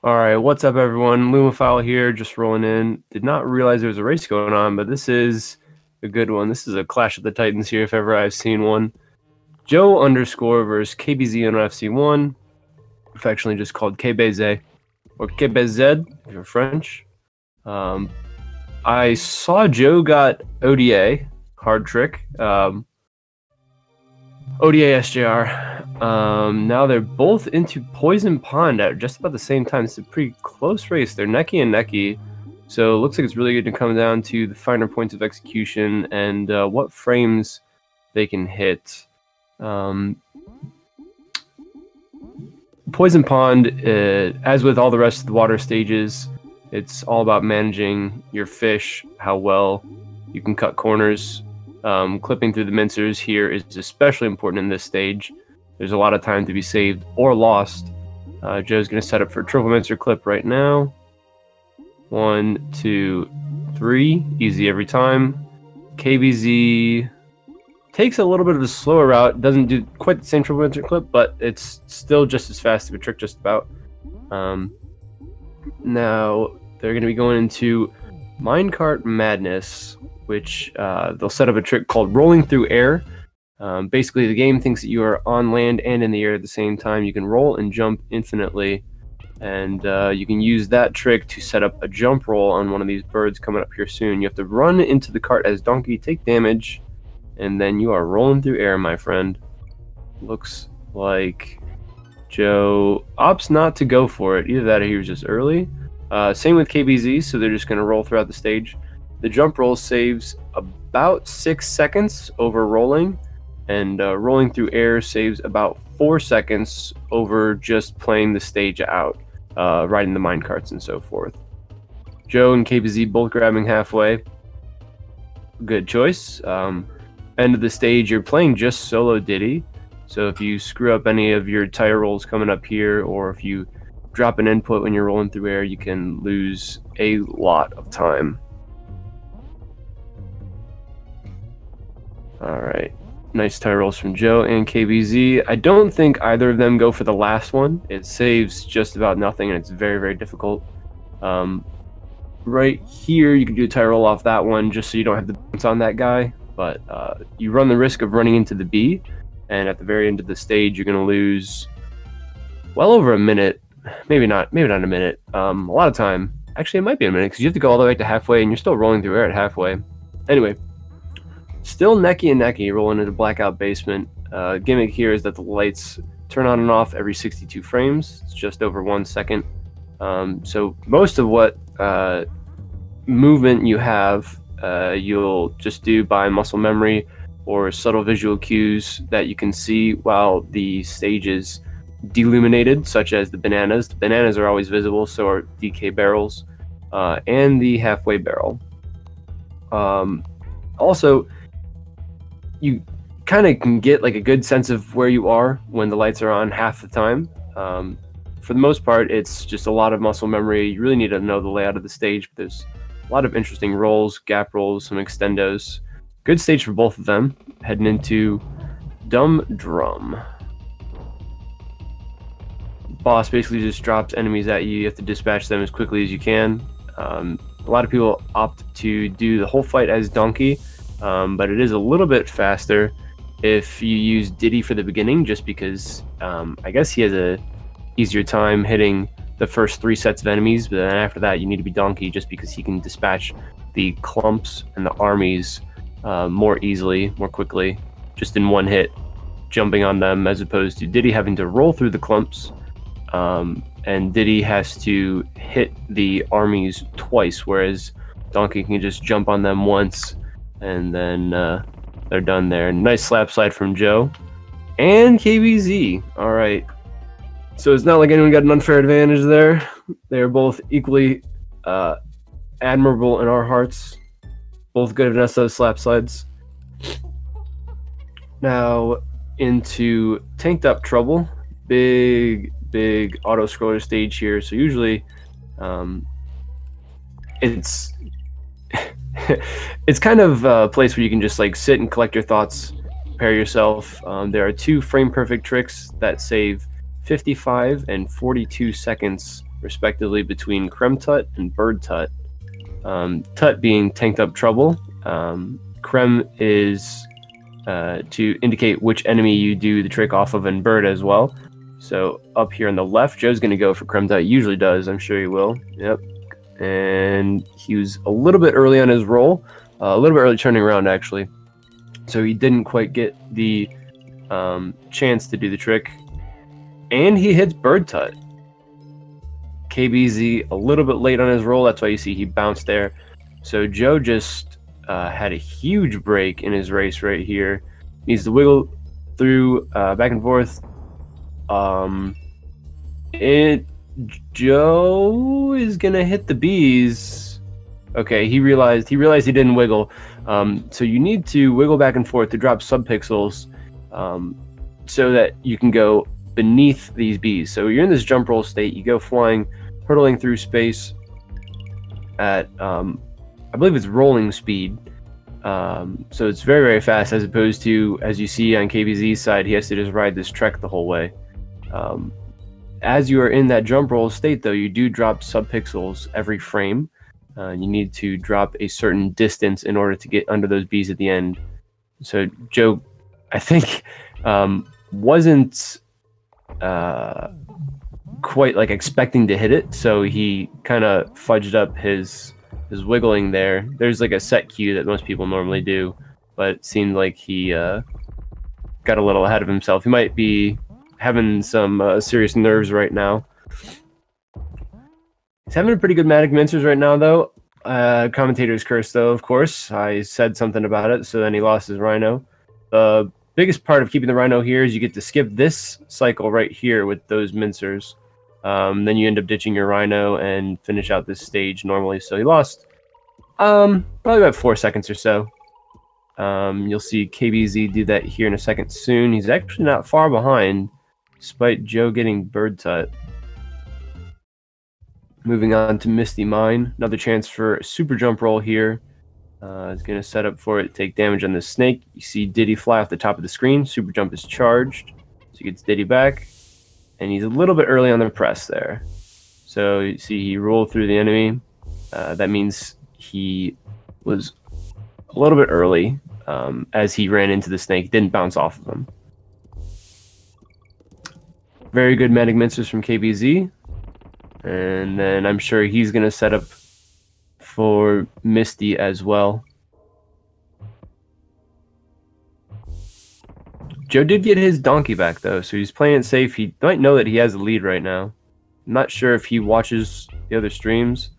All right, what's up, everyone? Lumophile here, just rolling in. Did not realize there was a race going on, but this is a good one. This is a Clash of the Titans here, if ever I've seen one. Joe _ versus kbzonfc1, affectionately just called kbz, or kbz if you're French. I saw Joe got ODA, hard trick. ODA SJR. Now they're both into Poison Pond at just about the same time. It's a pretty close race. They're necky and necky. So it looks like it's really going to come down to the finer points of execution and what frames they can hit. Poison Pond, as with all the rest of the water stages, it's all about managing your fish, how well you can cut corners. Clipping through the mincers here is especially important in this stage. There's a lot of time to be saved or lost. Joe's going to set up for a triple mincer clip right now. 1, 2, 3. Easy every time. KBZ takes a little bit of a slower route. Doesn't do quite the same triple mincer clip, but it's still just as fast of a trick just about. Now they're going to be going into Minecart Madness, which they'll set up a trick called Rolling Through Air. Basically, the game thinks that you are on land and in the air at the same time. You can roll and jump infinitely, and you can use that trick to set up a jump roll on one of these birds coming up here soon. You have to run into the cart as Donkey, take damage, and then you are rolling through air, my friend. Looks like Joe opts not to go for it. Either that or he was just early. Same with KBZ, so they're just going to roll throughout the stage. The jump roll saves about 6 seconds over rolling, and rolling through air saves about 4 seconds over just playing the stage out, riding the minecarts and so forth. Joe and KBZ both grabbing halfway. Good choice. End of the stage, you're playing just solo Diddy, so if you screw up any of your tire rolls coming up here, or if you drop an input when you're rolling through air, you can lose a lot of time. Alright, nice tire rolls from Joe and KBZ. I don't think either of them go for the last one. It saves just about nothing, and it's very, very difficult. Right here, you can do a tire roll off that one just so you don't have to bounce on that guy, but you run the risk of running into the B, and at the very end of the stage, you're going to lose well over a minute. Maybe not a minute. A lot of time. Actually, it might be a minute, because you have to go all the way to halfway, and you're still rolling through air at halfway. Anyway. Still necky and necky, rolling into Blackout Basement. Gimmick here is that the lights turn on and off every 62 frames. It's just over 1 second. So most of what movement you have, you'll just do by muscle memory or subtle visual cues that you can see while the stage is deluminated, such as the bananas. The bananas are always visible, so are DK barrels, and the halfway barrel. Also, you kind of can get like a good sense of where you are when the lights are on half the time. For the most part, it's just a lot of muscle memory. You really need to know the layout of the stage, but there's a lot of interesting rolls, gap rolls, some extendos. Good stage for both of them. Heading into Dumb Drum. Boss basically just drops enemies at you. You have to dispatch them as quickly as you can. A lot of people opt to do the whole fight as Donkey, but it is a little bit faster if you use Diddy for the beginning, just because I guess he has a easier time hitting the first 3 sets of enemies, but then after that you need to be Donkey just because he can dispatch the clumps and the armies more easily, more quickly, just in one hit, jumping on them, as opposed to Diddy having to roll through the clumps, and Diddy has to hit the armies twice, whereas Donkey can just jump on them once, and then they're done there. Nice slap slide from Joe. And KBZ. Alright. So it's not like anyone got an unfair advantage there. They are both equally admirable in our hearts. Both good at those slap slides. Now into Tanked Up Trouble. Big auto scroller stage here. So usually it's it's kind of a place where you can just like sit and collect your thoughts, prepare yourself. There are 2 frame perfect tricks that save 55 and 42 seconds respectively, between Krem Tut and Bird Tut. Tut being tanked up trouble. Krem is to indicate which enemy you do the trick off of, and Bird as well. So up here on the left, Joe's going to go for Krem Tut. Usually does. I'm sure he will. Yep. And he was a little bit early on his roll. A little bit early turning around, actually. So he didn't quite get the chance to do the trick. And he hits Bird Tut. KBZ a little bit late on his roll. That's why you see he bounced there. So Joe just had a huge break in his race right here. Needs to wiggle through back and forth. Joe is gonna hit the bees. Okay, he realized he didn't wiggle. So you need to wiggle back and forth to drop subpixels, so that you can go beneath these bees. So you're in this jump roll state. You go flying, hurtling through space at I believe it's rolling speed. So it's very, very fast, as opposed to, as you see on KBZ's side, he has to just ride this trek the whole way. As you are in that jump roll state, though, you do drop subpixels every frame. You need to drop a certain distance in order to get under those bees at the end. So Joe, I think, wasn't quite like expecting to hit it, so he kind of fudged up his wiggling there. There's like a set cue that most people normally do, but it seemed like he got a little ahead of himself. He might be having some serious nerves right now. He's having a pretty good Manic Mincers right now, though. Commentator's curse, though, of course. I said something about it, so then he lost his Rhino. The biggest part of keeping the Rhino here is you get to skip this cycle right here with those Mincers. Then you end up ditching your Rhino and finish out this stage normally. So he lost probably about 4 seconds or so. You'll see KBZ do that here in a second soon. He's actually not far behind, despite Joe getting Bird Tut. Moving on to Misty Mine. Another chance for a super jump roll here. He's going to set up for it, take damage on this snake. You see Diddy fly off the top of the screen. Super jump is charged. So he gets Diddy back. And he's a little bit early on the press there. So you see he rolled through the enemy. That means he was a little bit early as he ran into the snake. Didn't bounce off of him. Very good Manic Mincers from KBZ. And then I'm sure he's going to set up for Misty as well. Joe did get his donkey back, though, so he's playing it safe. He might know that he has the lead right now. I'm not sure if he watches the other streams.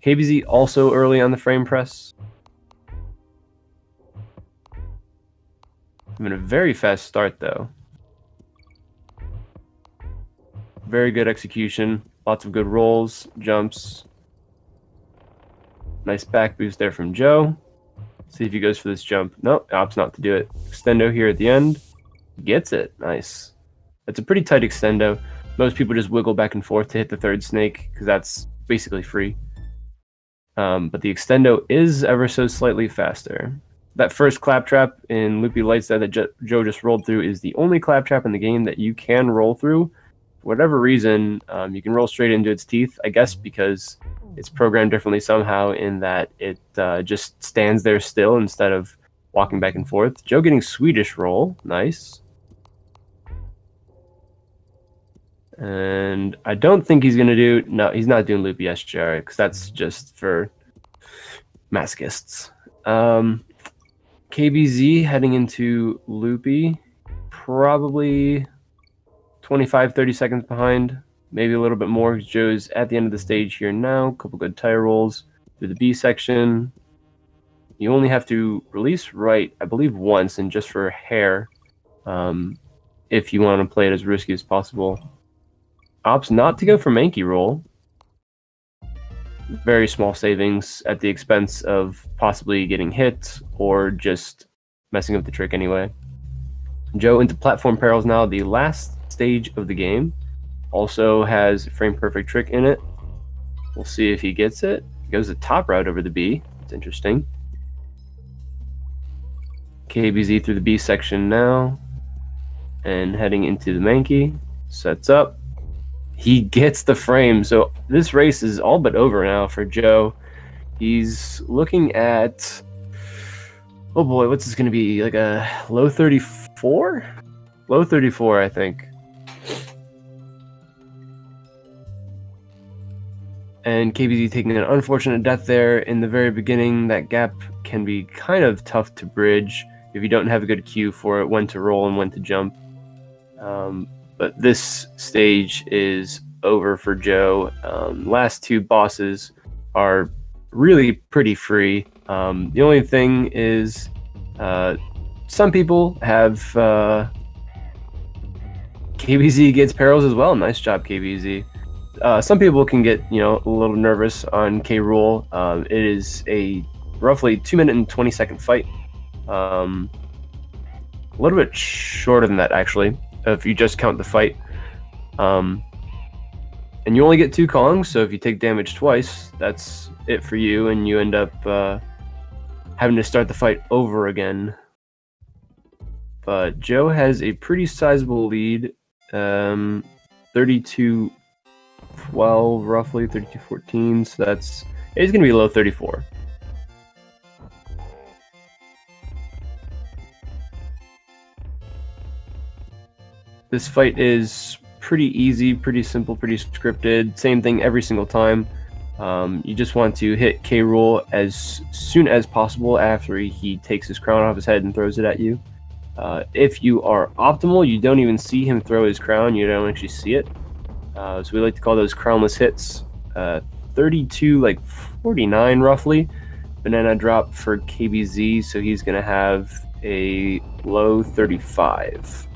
KBZ also early on the frame press. Having a very fast start, though. Very good execution. Lots of good rolls, jumps. Nice back boost there from Joe. See if he goes for this jump. Nope, opts not to do it. Extendo here at the end. Gets it. Nice. It's a pretty tight extendo. Most people just wiggle back and forth to hit the third snake because that's basically free. But the extendo is ever so slightly faster. That first claptrap in Loopy Lights that Joe just rolled through is the only claptrap in the game that you can roll through. For whatever reason, you can roll straight into its teeth, I guess because it's programmed differently somehow in that it just stands there still instead of walking back and forth. Joe getting Swedish roll. Nice. And I don't think he's going to do... No, he's not doing Loopy SGR because that's just for masochists. KBZ heading into Loopy. Probably 25-30 seconds behind. Maybe a little bit more. Joe's at the end of the stage here now. A couple good tire rolls through the B section. You only have to release right, I believe, once, and just for hair, if you want to play it as risky as possible. Opts not to go for Mankey roll. Very small savings at the expense of possibly getting hit or just messing up the trick anyway. Joe into Platform Perils now, the last stage of the game. Also has frame perfect trick in it. We'll see if he gets it. He goes the top route over the B. It's interesting. KBZ through the B section now. And heading into the Mankey. Sets up. he gets the frame. So this race is all but over now for Joe. He's looking at, oh boy, what's this going to be? Like a low 34? Low 34, I think. And KBZ taking an unfortunate death there in the very beginning. That gap can be kind of tough to bridge if you don't have a good cue for it, when to roll and when to jump. But this stage is over for Joe. Last two bosses are really pretty free. The only thing is some people have KBZ gets perils as well. Nice job, KBZ. Some people can get, a little nervous on K Rool. It is a roughly 2-minute and 20-second fight. A little bit shorter than that, actually, if you just count the fight. And you only get 2 Kongs, so if you take damage twice, that's it for you, and you end up having to start the fight over again. But Joe has a pretty sizable lead, 32-12 roughly, 32-14, so it's going to be low 34. This fight is pretty easy, pretty simple, pretty scripted. Same thing every single time. You just want to hit K Rool as soon as possible after he takes his crown off his head and throws it at you. If you are optimal, you don't even see him throw his crown. You don't actually see it. So we like to call those crownless hits. 32-49 roughly. Banana drop for KBZ, so he's going to have a low 35.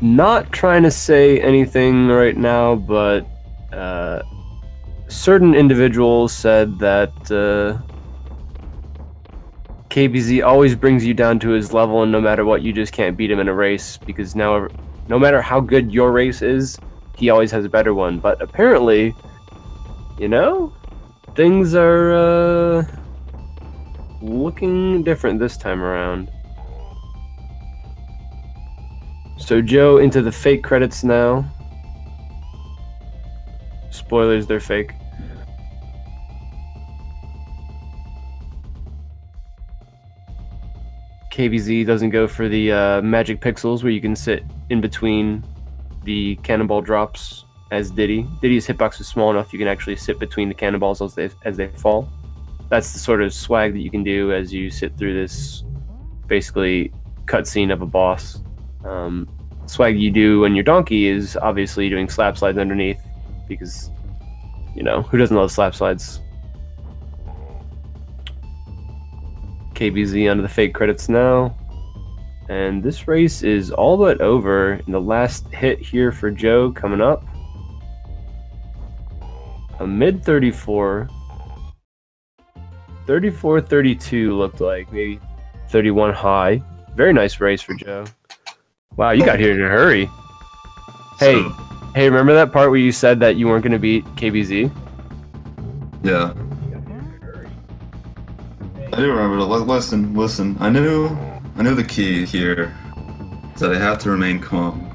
Not trying to say anything right now, but certain individuals said that KBZ always brings you down to his level, and no matter what, you just can't beat him in a race, because now, no matter how good your race is, he always has a better one. But apparently, things are looking different this time around. So Joe into the fake credits now. Spoilers, they're fake. KBZ doesn't go for the magic pixels where you can sit in between the cannonball drops as Diddy. Diddy's hitbox is small enough you can actually sit between the cannonballs as they fall. That's the sort of swag that you can do as you sit through this basically cutscene of a boss. Swag you do when you're Donkey is obviously doing slap slides underneath, because, who doesn't love slap slides? KBZ onto the fake credits now. And this race is all but over. And the last hit here for Joe coming up. A mid 34. 34-32 looked like. Maybe 31 high. Very nice race for Joe. Wow, you got here in a hurry. Hey, remember that part where you said that you weren't going to beat KBZ? Yeah. I do remember. Listen. I knew the key here is that I have to remain calm.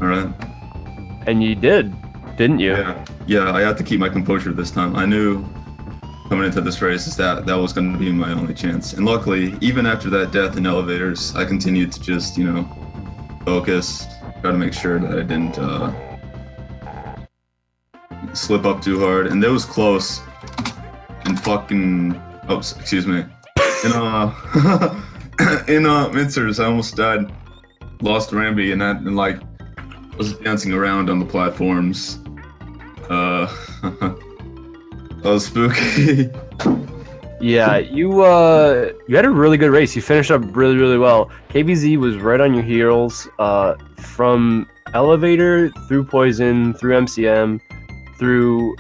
All right. And you did, didn't you? Yeah. I had to keep my composure this time. I knew coming into this race is that was going to be my only chance. And luckily, even after that death in elevators, I continued to just, focus, try to make sure that I didn't slip up too hard. And that was close. And fucking, excuse me. In Mincers, I almost died. Lost Ramby, and was dancing around on the platforms. That was spooky. Yeah, you had a really good race. You finished up really, really well. KBZ was right on your heels from elevator through poison, through MCM, through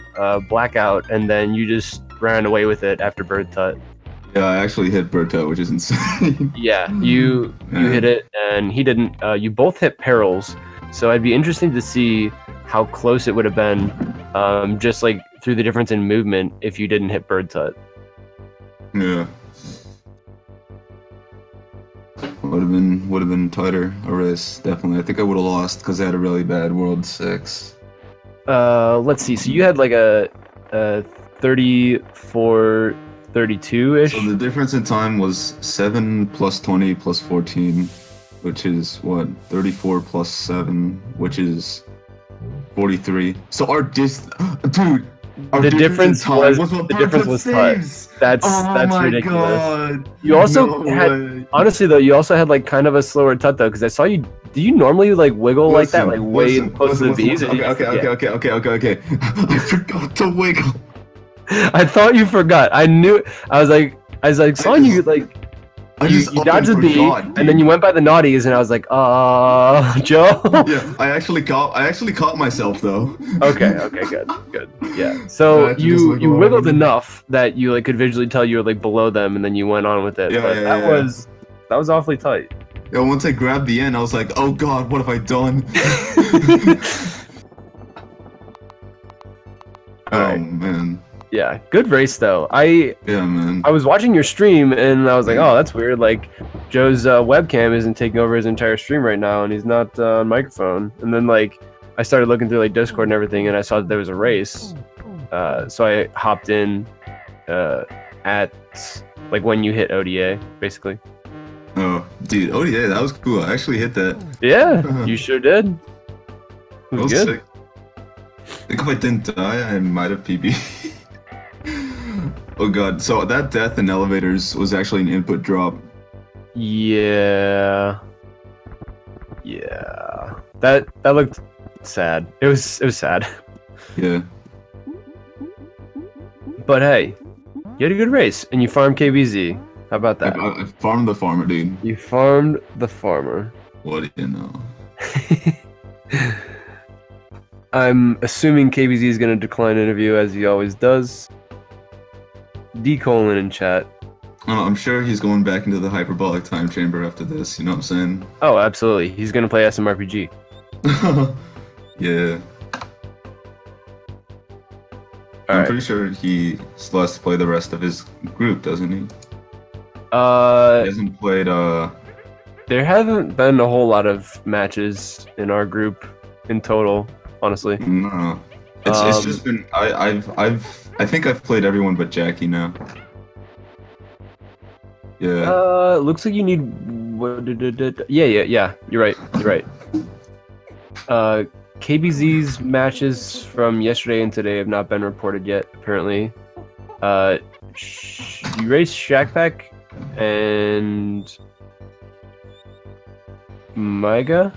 blackout, and then you just ran away with it after bird tut. Yeah, I actually hit bird tut, which is insane. Yeah, you hit it and he didn't. You both hit perils, so I'd be interested to see how close it would have been, just like through the difference in movement if you didn't hit bird tut. Yeah. would have been tighter a race, definitely. I think I would have lost because I had a really bad World 6. Let's see. So you had like a 34, 32-ish? So the difference in time was 7 plus 20 plus 14, which is what? 34 plus 7, which is 43. So our dude, the difference was tight. That's ridiculous. God. You also had honestly though, you also had like kind of a slower tut though, because I saw you. Do you normally like wiggle like that, like way close to the bees? Okay. I forgot to wiggle. I thought you forgot. I knew. I was like saw you like. You dodged the bee, and then you went by the naughties, and I was like, Joe. Yeah, I actually caught myself though. Okay, good. Yeah. So you wiggled enough that you like could visually tell you were like below them, and then you went on with it. That was awfully tight. Yeah, once I grabbed the end, I was like, oh god, what have I done? Oh man. Yeah, good race though. Yeah, man. I was watching your stream and I was like, oh, that's weird. Like, Joe's webcam isn't taking over his entire stream right now, and he's not on microphone. And then like, I started looking through like Discord and everything, and I saw that there was a race. So I hopped in at like when you hit ODA, basically. Oh, dude, ODA, that was cool. I actually hit that. Yeah, you sure did. It was good. Sick. I think if I didn't die, I might have PB. Oh god, so that death in elevators was actually an input drop. Yeah. That looked sad. It was sad. Yeah. But hey, you had a good race and you farmed KBZ. How about that? I farmed the farmer, dude. You farmed the farmer. What do you know? I'm assuming KBZ is going to decline interview as he always does. D colon in chat. Oh, I'm sure he's going back into the hyperbolic time chamber after this, you know what I'm saying? Oh, absolutely. He's going to play SMRPG. Yeah. I'm pretty sure he still has to play the rest of his group, doesn't he? He hasn't played, There haven't been a whole lot of matches in our group in total, honestly. No. It's just been I think I've played everyone but Jackie now. Yeah. Looks like you need. Yeah. You're right. KBZ's matches from yesterday and today have not been reported yet. Apparently, you raced Shackpack and Maiga.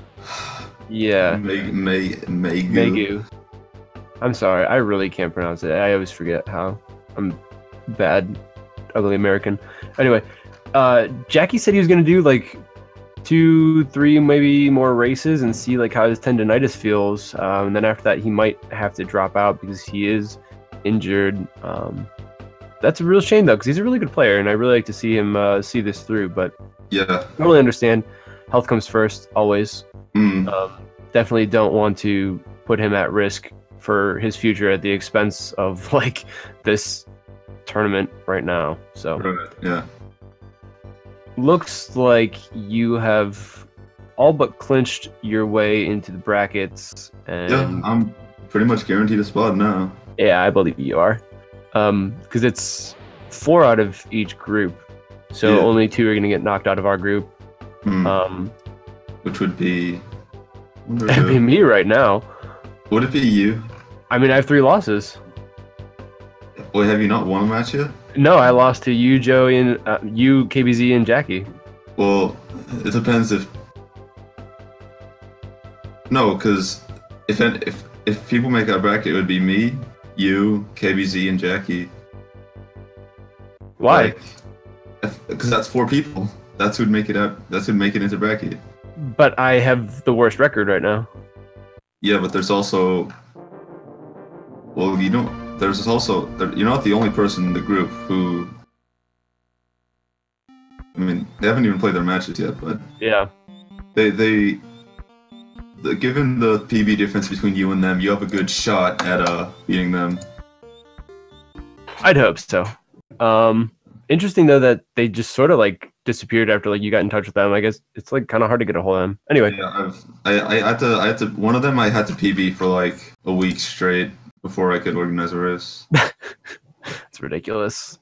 Yeah. Megu. I'm sorry, I really can't pronounce it. I always forget how. I'm bad, ugly American. Anyway, Jackie said he was gonna do like 2, 3, maybe more races and see like how his tendonitis feels. And then after that, he might have to drop out because he is injured. That's a real shame though, because he's a really good player, and I really like to see him see this through. But yeah, I totally understand. Health comes first, always. Definitely don't want to put him at risk for his future at the expense of like this tournament right now. So yeah, looks like you have all but clinched your way into the brackets. And yeah, I'm pretty much guaranteed a spot now. Yeah, I believe you are. Because it's 4 out of each group, so only 2 are gonna get knocked out of our group. Which would be that'd be me right now. Would it be you? I mean, I have 3 losses. Wait, have you not won a match yet? No, I lost to you, Joey, and you, KBZ, and Jackie. Well, it depends if. No, because if people make that bracket, it would be me, you, KBZ, and Jackie. Why? Because that's 4 people. That's who'd make it up. That's who'd make it into bracket. But I have the worst record right now. Yeah, but there's also. Well, you don't. There's also. You're not the only person in the group who. I mean, they haven't even played their matches yet, but. Yeah. Given the PB difference between you and them, you have a good shot at beating them. I'd hope so. Interesting though that they just sort of like disappeared after like you got in touch with them. I guess it's like kind of hard to get a hold of them. Anyway. Yeah, I had to one of them I had to PB for like a week straight before I could organize a race. It's ridiculous.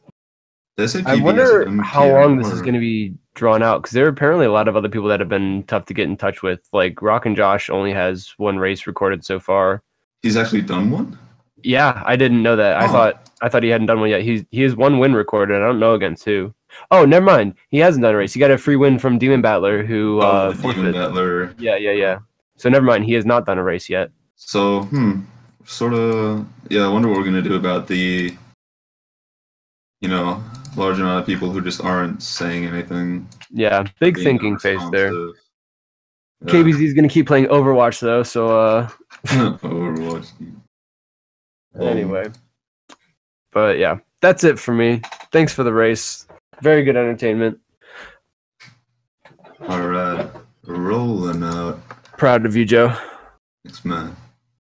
I wonder how long this is going to be drawn out, because there are apparently a lot of other people that have been tough to get in touch with. Like Rock and Josh only has one race recorded so far. He's actually done one? Yeah, I didn't know that. Oh. I thought he hadn't done one yet. He has one win recorded. I don't know against who. Oh, never mind. He hasn't done a race. He got a free win from Demon Battler, who Demon Battler. Yeah. So never mind. He has not done a race yet. So, sort of. Yeah, I wonder what we're gonna do about the, large amount of people who just aren't saying anything. Yeah, big thinking face there. Yeah. KBZ is gonna keep playing Overwatch though. So Overwatch. Anyway, but yeah, that's it for me. Thanks for the race. Very good entertainment. All right, rolling out. Proud of you, Joe. Thanks, man.